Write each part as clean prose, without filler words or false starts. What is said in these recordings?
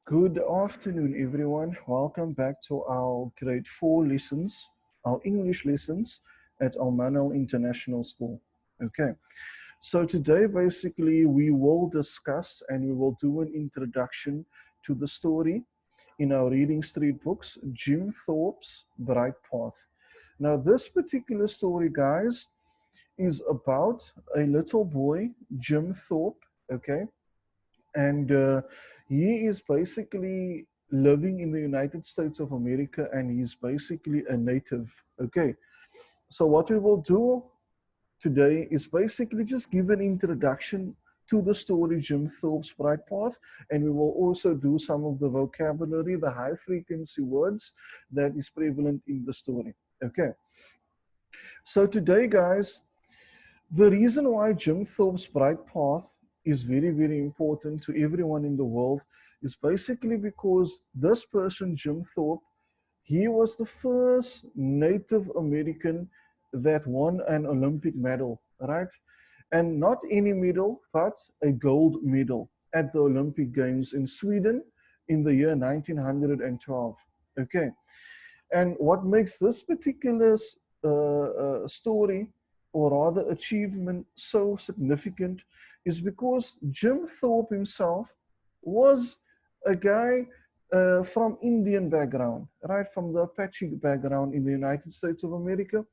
Good afternoon, everyone. Welcome back to our grade 4 lessons, our English lessons at Almanal International School. Okay, so today basically we will discuss and we will do an introduction to the story in our Reading Street books, Jim Thorpe's Bright Path. Now, this particular story, guys, is about a little boy, Jim Thorpe, okay, and he is basically living in the United States of America, and he's basically a native. Okay, so what we will do today is basically just give an introduction to the story Jim Thorpe's Bright Path, and we will also do some of the vocabulary, the high frequency words that is prevalent in the story. Okay, so today, guys, the reason why Jim Thorpe's Bright Path is very, very important to everyone in the world is basically because this person, Jim Thorpe, he was the first Native American that won an Olympic medal, right? And not any medal, but a gold medal at the Olympic Games in Sweden in the year 1912. Okay. And what makes this particular story, or rather achievement, so significant is because Jim Thorpe himself was a guy from Indian background, right, from the Apache background in the United States of America.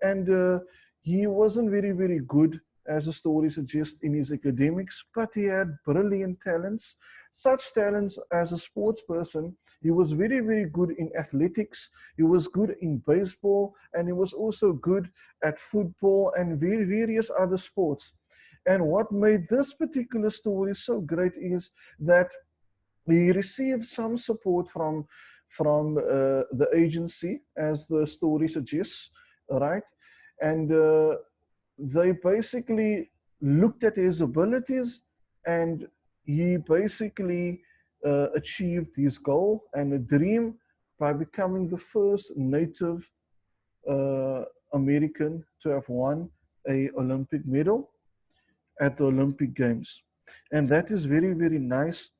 And he wasn't very, very good, as the story suggests, in his academics, but he had brilliant talents, such talents as a sports person. He was very, very good in athletics, he was good in baseball, and he was also good at football and various other sports. And what made this particular story so great is that he received some support from the agency, as the story suggests, right? And they basically looked at his abilities, and he basically achieved his goal and a dream by becoming the first Native uh, American to have won a Olympic medal at the Olympic Games. And that is very, very nice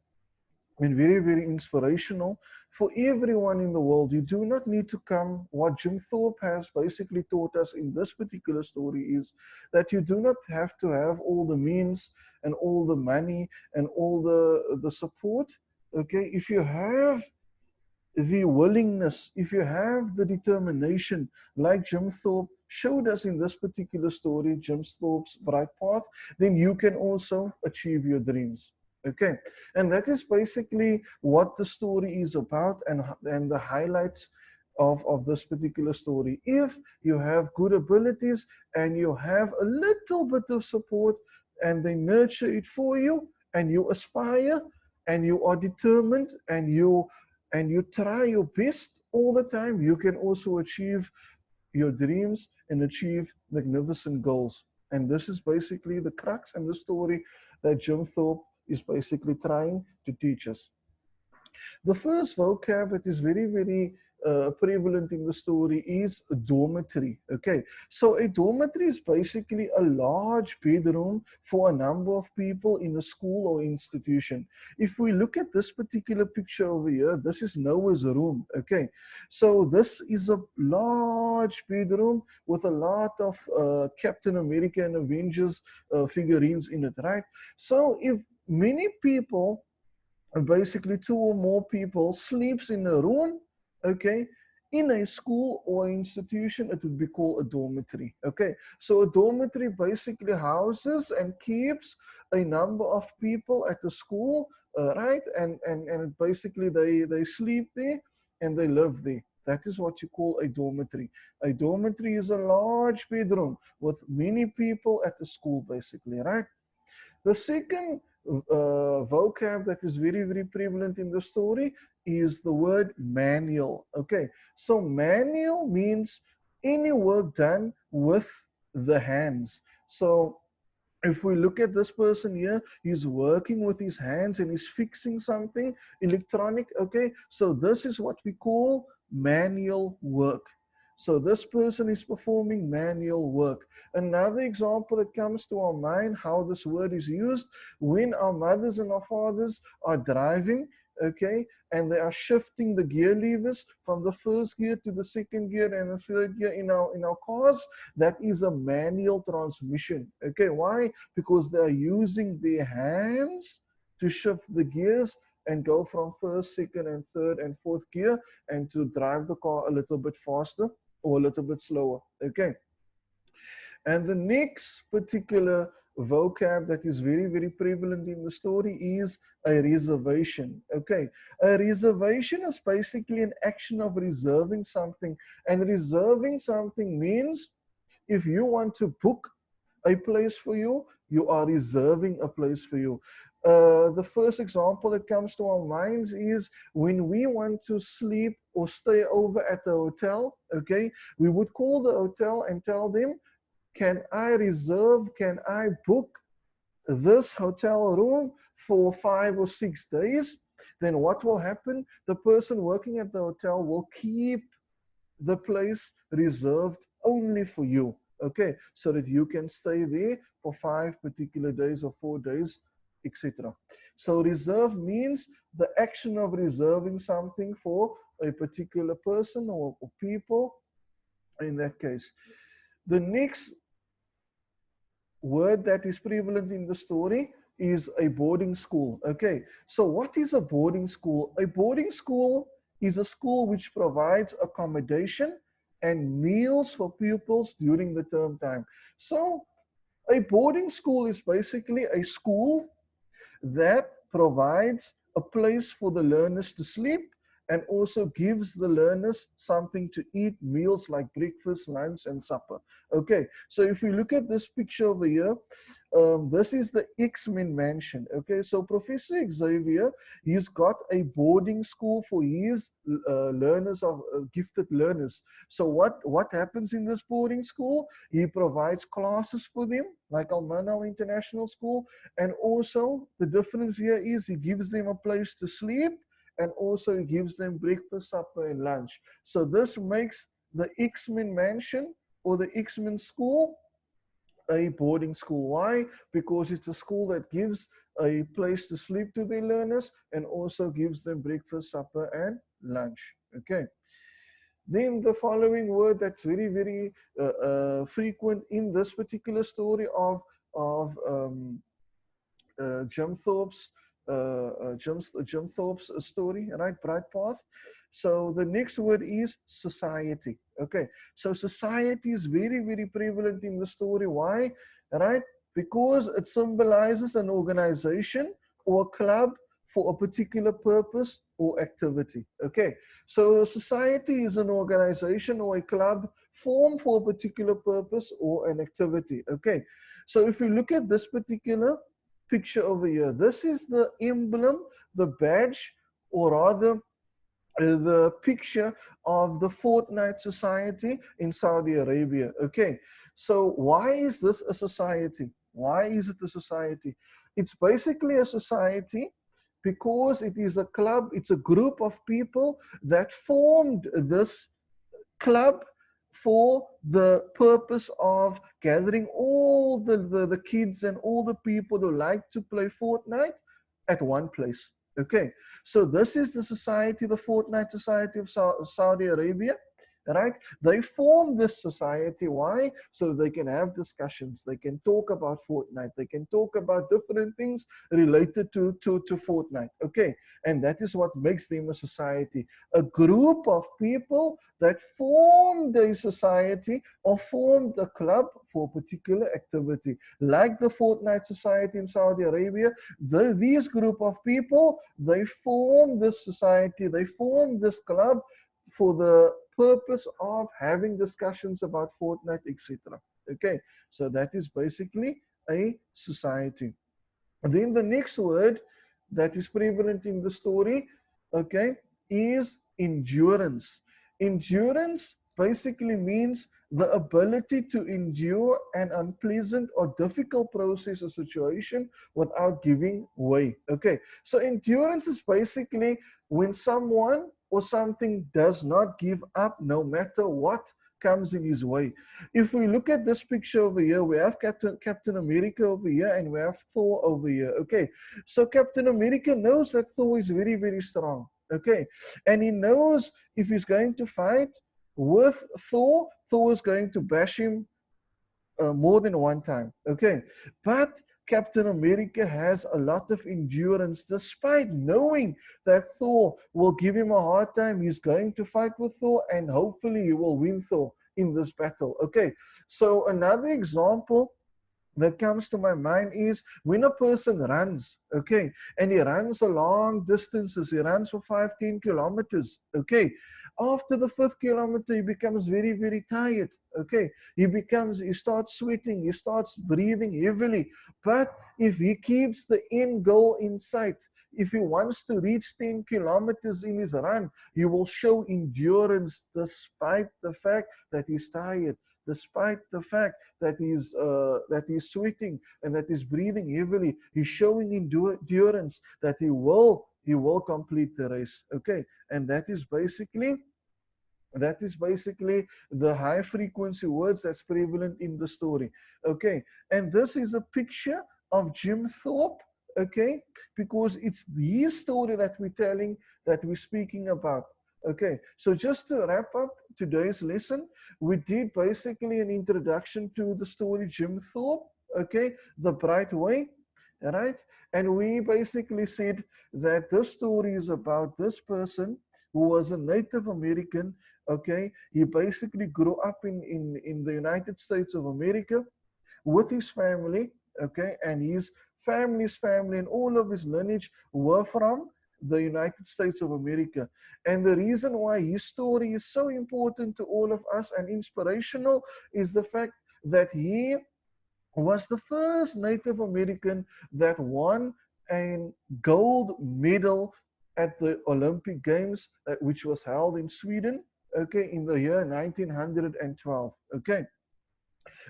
and very, very inspirational for everyone in the world. You do not need to come. What Jim Thorpe has basically taught us in this particular story is that you do not have to have all the means and all the money and all the support. Okay, if you have the willingness, if you have the determination, like Jim Thorpe showed us in this particular story, Jim Thorpe's Bright Path, then you can also achieve your dreams. Okay, and that is basically what the story is about, and the highlights of this particular story. If you have good abilities and you have a little bit of support and they nurture it for you, and you aspire and you are determined and you try your best all the time, you can also achieve your dreams and achieve magnificent goals. And this is basically the crux and the story that Jim Thorpe is basically trying to teach us. The first vocab that is very, very prevalent in the story is a dormitory. Okay, so a dormitory is basically a large bedroom for a number of people in a school or institution. If we look at this particular picture over here, this is Noah's room. Okay, so this is a large bedroom with a lot of Captain America and Avengers figurines in it, right? So if many people, basically two or more people, sleeps in a room, okay, in a school or institution, it would be called a dormitory. Okay, so a dormitory basically houses and keeps a number of people at the school, right, and basically they sleep there and they live there. That is what you call a dormitory. A dormitory is a large bedroom with many people at the school, basically, right? The second vocab that is very, very prevalent in the story is the word manual. Okay, so manual means any work done with the hands. So if we look at this person here, he's working with his hands and he's fixing something electronic. Okay, so this is what we call manual work. So this person is performing manual work. Another example that comes to our mind how this word is used when our mothers and our fathers are driving, okay, and they are shifting the gear levers from the first gear to the second gear and the third gear in our cars. That is a manual transmission. Okay, why? Because they are using their hands to shift the gears and go from first, second, and third and fourth gear, and to drive the car a little bit faster or a little bit slower. Okay. And the next particular vocab that is very, very prevalent in the story is a reservation. Okay, a reservation is basically an action of reserving something, and reserving something means if you want to book a place for you, you are reserving a place for you. The first example that comes to our minds is when we want to sleep or stay over at the hotel. Okay, we would call the hotel and tell them, can I reserve, can I book this hotel room for 5 or 6 days? Then what will happen? The person working at the hotel will keep the place reserved only for you, okay, so that you can stay there for 5 particular days or 4 days, etc. So reserve means the action of reserving something for a particular person or people in that case. The next word that is prevalent in the story is a boarding school. Okay, so what is a boarding school? A boarding school is a school which provides accommodation and meals for pupils during the term time. So a boarding school is basically a school that provides a place for the learners to sleep and also gives the learners something to eat, meals like breakfast, lunch, and supper. Okay, so if you look at this picture over here, this is the X-Men mansion. Okay, so Professor Xavier, he's got a boarding school for his learners, of gifted learners. So what happens in this boarding school? He provides classes for them, like Almanal International School, and also the difference here is he gives them a place to sleep, and also he gives them breakfast, supper, and lunch. So this makes the X-Men mansion or the X-Men school a boarding school. Why? Because it's a school that gives a place to sleep to their learners and also gives them breakfast, supper, and lunch. Okay. Then the following word that's very, very frequent in this particular story of Jim Thorpes, Jim Thorpes story, right? Bright Path. So the next word is society. Okay, so society is very, very prevalent in the story. Why? Right? Because it symbolizes an organization or a club for a particular purpose or activity. Okay, so society is an organization or a club formed for a particular purpose or an activity. Okay, so if you look at this particular picture over here, this is the emblem, the badge, or rather the picture of the Fortnite Society in Saudi Arabia. Okay, so why is this a society? Why is it a society? It's basically a society because it is a club, it's a group of people that formed this club for the purpose of gathering all the kids and all the people who like to play Fortnite at one place. Okay, so this is the society, the Fortnite Society of Saudi Arabia, right? They formed this society. Why? So they can have discussions. They can talk about Fortnite. They can talk about different things related to Fortnite. Okay, and that is what makes them a society. A group of people that formed a society or formed a club for a particular activity. Like the Fortnite Society in Saudi Arabia, these group of people, they formed this society, they formed this club for the purpose of having discussions about Fortnite, etc. Okay, so that is basically a society. And then the next word that is prevalent in the story, okay, is endurance. Endurance basically means the ability to endure an unpleasant or difficult process or situation without giving way. Okay, so endurance is basically when someone or something does not give up no matter what comes in his way. If we look at this picture over here, we have Captain America over here and we have Thor over here. Okay, so Captain America knows that Thor is very, very strong. Okay, and he knows if he's going to fight with Thor, Thor is going to bash him more than one time. Okay, but Captain America has a lot of endurance despite knowing that Thor will give him a hard time. He's going to fight with Thor and hopefully he will win Thor in this battle. Okay, so another example that comes to my mind is when a person runs, okay, and he runs a long distances, he runs for 5-10 kilometers, okay. After the 5th kilometer, he becomes very, very tired, okay. He starts sweating, he starts breathing heavily. But if he keeps the end goal in sight, if he wants to reach 10 kilometers in his run, he will show endurance despite the fact that he's tired, despite the fact that he's sweating and that he's breathing heavily. He's showing endurance that he will complete the race. Okay, and that is basically the high frequency words that's prevalent in the story. Okay, and this is a picture of Jim Thorpe. Okay, because it's his story that we're telling, that we're speaking about. Okay, so just to wrap up today's lesson, we did basically an introduction to the story Jim Thorpe, okay, The Bright Way, all right? And we basically said that this story is about this person who was a Native American, okay? He basically grew up in the United States of America with his family, okay? And his family's family and all of his lineage were from the United States of America. And the reason why his story is so important to all of us and inspirational is the fact that he was the first Native American that won a gold medal at the Olympic Games, which was held in Sweden, okay, in the year 1912, okay.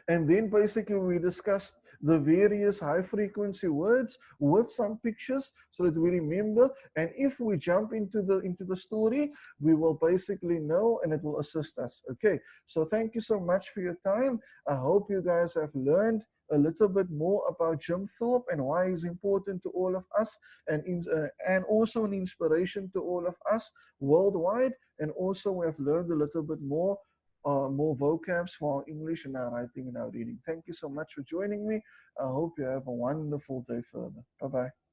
And then basically we discussed the various high frequency words with some pictures so that we remember. And if we jump into the story, we will basically know and it will assist us. Okay, so thank you so much for your time. I hope you guys have learned a little bit more about Jim Thorpe and why he's important to all of us, and also an inspiration to all of us worldwide. And also we have learned a little bit more vocabs for our English and our writing and our reading. Thank you so much for joining me. I hope you have a wonderful day further. Bye-bye.